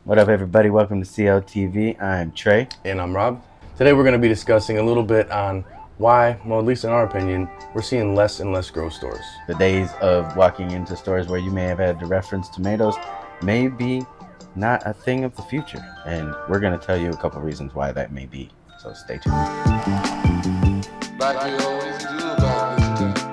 What up, everybody? Welcome to CLtv. I'm Trey. And I'm Rob. Today we're going to be discussing a little bit on why, well, at least in our opinion, we're seeing less and less grocery stores. The days of walking into stores where you may have had to reference tomatoes may be not a thing of the future. And we're going to tell you a couple reasons why that may be. So stay tuned. Like we always do about this and that.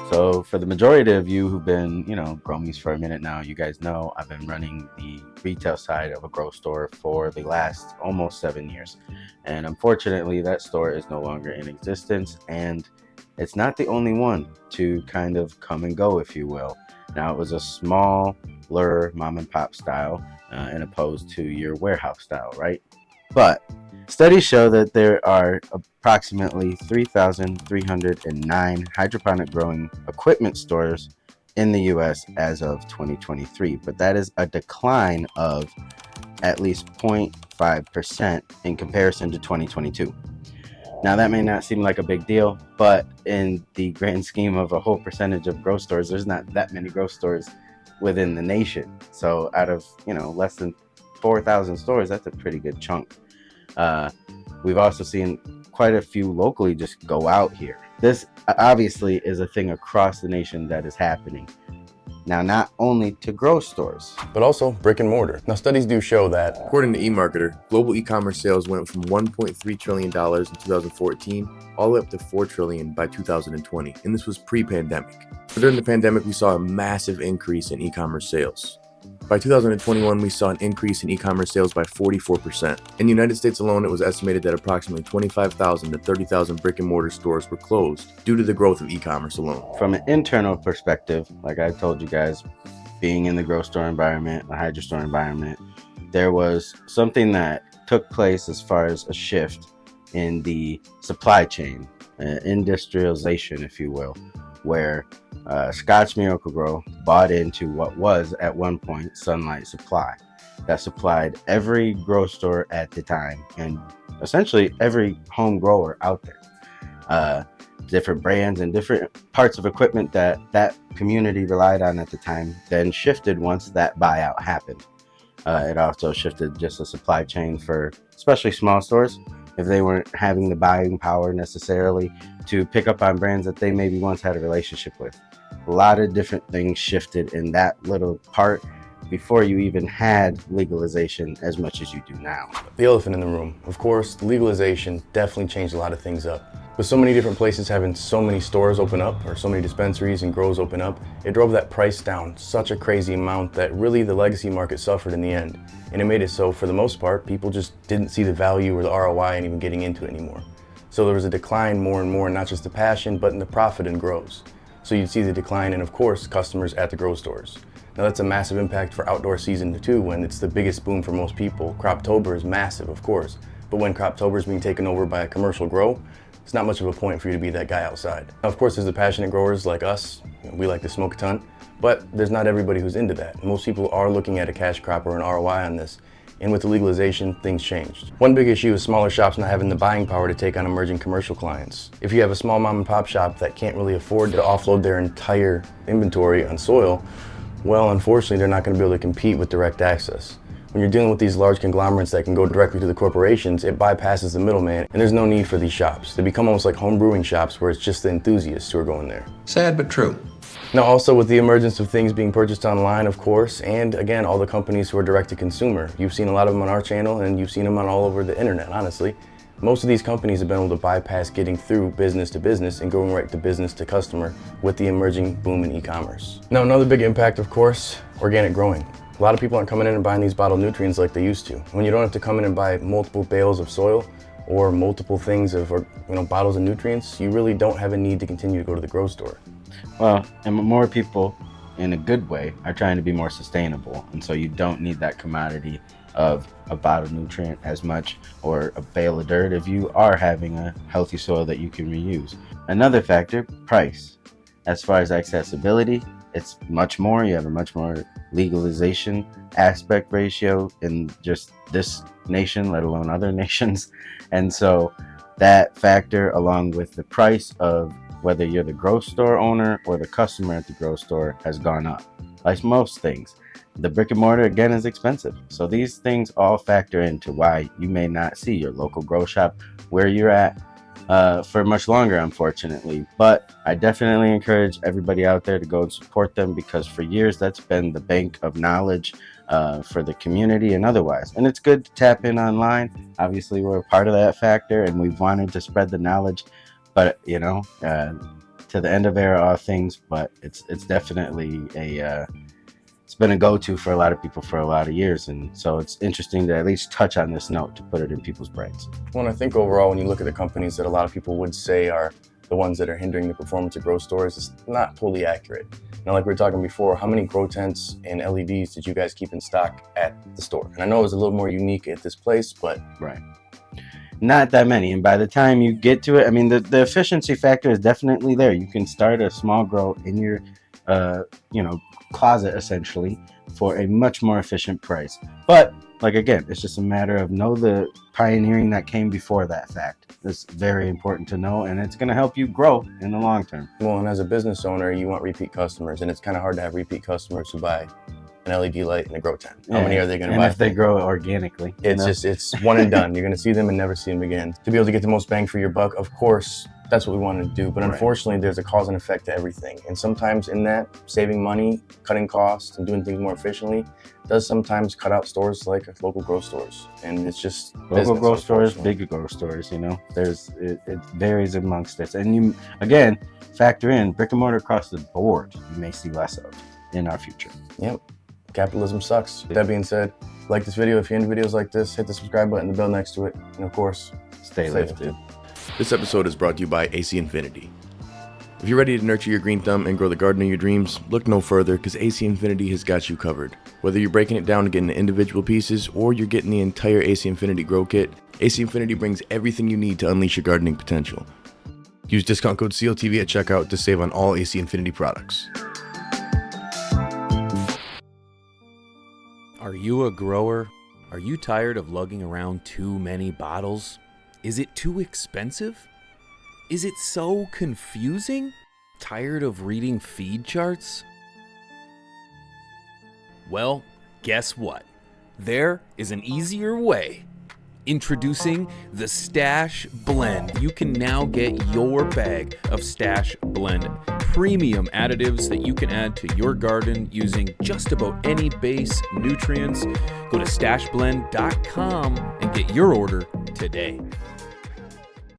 So for the majority of you who've been, Gromies for a minute now, you guys know I've been running the retail side of a grocery store for the last almost 7 years. And unfortunately, that store is no longer in existence. And it's not the only one to kind of come and go, if you will. Now, it was a smaller mom and pop style and opposed to your warehouse style, right? But studies show that there are approximately 3,309 hydroponic growing equipment stores in the US as of 2023, but that is a decline of at least 0.5% in comparison to 2022. Now, that may not seem like a big deal, but in the grand scheme of a whole percentage of grocery stores, there's not that many grocery stores within the nation. So out of, less than 4,000 stores, that's a pretty good chunk. We've also seen quite a few locally just go out here. This obviously is a thing across the nation that is happening. Now, not only to grocery stores, but also brick and mortar. Now, studies do show that, according to eMarketer, global e-commerce sales went from $1.3 trillion in 2014 all the way up to $4 trillion by 2020, and this was pre-pandemic. During the pandemic, we saw a massive increase in e-commerce sales. By 2021, we saw an increase in e-commerce sales by 44%. In the United States alone, it was estimated that approximately 25,000 to 30,000 brick and mortar stores were closed due to the growth of e-commerce alone. From an internal perspective, like I told you guys, being in the grocery store environment, the hydro store environment, there was something that took place as far as a shift in the supply chain, industrialization, if you will, where Scotch Miracle-Gro bought into what was at one point Sunlight Supply, that supplied every grocery store at the time and essentially every home grower out there. Different brands and different parts of equipment that community relied on at the time then shifted once that buyout happened. It also shifted just the supply chain for especially small stores, if they weren't having the buying power necessarily to pick up on brands that they maybe once had a relationship with. A lot of different things shifted in that little part before you even had legalization as much as you do now. The elephant in the room, of course, legalization definitely changed a lot of things up. With so many different places having so many stores open up, or so many dispensaries and grows open up, it drove that price down such a crazy amount that really the legacy market suffered in the end. And it made it so, for the most part, people just didn't see the value or the ROI in even getting into it anymore. So there was a decline more and more, not just the passion, but in the profit and grows. So you'd see the decline in, of course, customers at the grocery stores. Now that's a massive impact for outdoor season too, when it's the biggest boom for most people. Croptober is massive, of course, but when Croptober is being taken over by a commercial grow, it's not much of a point for you to be that guy outside. Now, of course, there's the passionate growers like us. We like to smoke a ton, but there's not everybody who's into that. Most people are looking at a cash crop or an ROI on this, and with the legalization, things changed. One big issue is smaller shops not having the buying power to take on emerging commercial clients. If you have a small mom and pop shop that can't really afford to offload their entire inventory on soil, well, unfortunately, they're not going to be able to compete with direct access. When you're dealing with these large conglomerates that can go directly to the corporations, it bypasses the middleman, and there's no need for these shops. They become almost like home brewing shops where it's just the enthusiasts who are going there. Sad but true. Now, also with the emergence of things being purchased online, of course, and again, all the companies who are direct to consumer. You've seen a lot of them on our channel, and you've seen them on all over the internet, honestly. Most of these companies have been able to bypass getting through business to business and going right to business to customer with the emerging boom in e-commerce. Now, another big impact, of course, organic growing. A lot of people aren't coming in and buying these bottled nutrients like they used to. When you don't have to come in and buy multiple bales of soil or multiple things of, bottles of nutrients, you really don't have a need to continue to go to the grocery store. Well, and more people, in a good way, are trying to be more sustainable. And so you don't need that commodity of a bottled nutrient as much or a bale of dirt if you are having a healthy soil that you can reuse. Another factor, price. As far as accessibility, it's much more. You have a much more legalization aspect ratio in just this nation, let alone other nations. And so that factor, along with the price of whether you're the grocery store owner or the customer at the grocery store, has gone up, like most things. The brick and mortar, again, is expensive. So these things all factor into why you may not see your local grow shop where you're at for much longer, unfortunately. But I definitely encourage everybody out there to go and support them, because for years that's been the bank of knowledge for the community and otherwise. And it's good to tap in online. Obviously, we're a part of that factor, and we've wanted to spread the knowledge. But to the end of era, all things. But it's definitely it's been a go-to for a lot of people for a lot of years, and so it's interesting to at least touch on this note to put it in people's brains. Well, I think overall, when you look at the companies that a lot of people would say are the ones that are hindering the performance of grow stores, it's not totally accurate. Now, like we were talking before, how many grow tents and LEDs did you guys keep in stock at the store? And I know it was a little more unique at this place, but right, not that many. And by the time you get to it, I mean, the efficiency factor is definitely there. You can start a small grow in your closet essentially for a much more efficient price. But like, again, it's just a matter of know the pioneering that came before that fact. It's very important to know, and it's going to help you grow in the long term. Well, and as a business owner, you want repeat customers, and it's kind of hard to have repeat customers who buy an LED light and a grow tent. How many are they going to buy? And if they grow organically, it's one and done. You're going to see them and never see them again. To be able to get the most bang for your buck, of course, that's what we wanted to do. But unfortunately, there's a cause and effect to everything. And sometimes in that, saving money, cutting costs, and doing things more efficiently does sometimes cut out stores like local grow stores. And it's just local grow stores, big grow stores, it varies amongst this. And you, again, factor in brick and mortar across the board, you may see less of in our future. Yep. Capitalism sucks. With that being said, like this video if you're into videos like this, hit the subscribe button, the bell next to it, and of course, stay lifted. This episode is brought to you by AC Infinity. If you're ready to nurture your green thumb and grow the garden of your dreams, look no further, because AC Infinity has got you covered. Whether you're breaking it down and getting the individual pieces, or you're getting the entire AC Infinity grow kit, AC Infinity brings everything you need to unleash your gardening potential. Use discount code CLtv at checkout to save on all AC Infinity products. Are you a grower? Are you tired of lugging around too many bottles? Is it too expensive? Is it so confusing? Tired of reading feed charts? Well, guess what? There is an easier way. Introducing the Stash Blend. You can now get your bag of Stash Blend premium additives that you can add to your garden using just about any base nutrients. Go to stashblend.com and get your order today.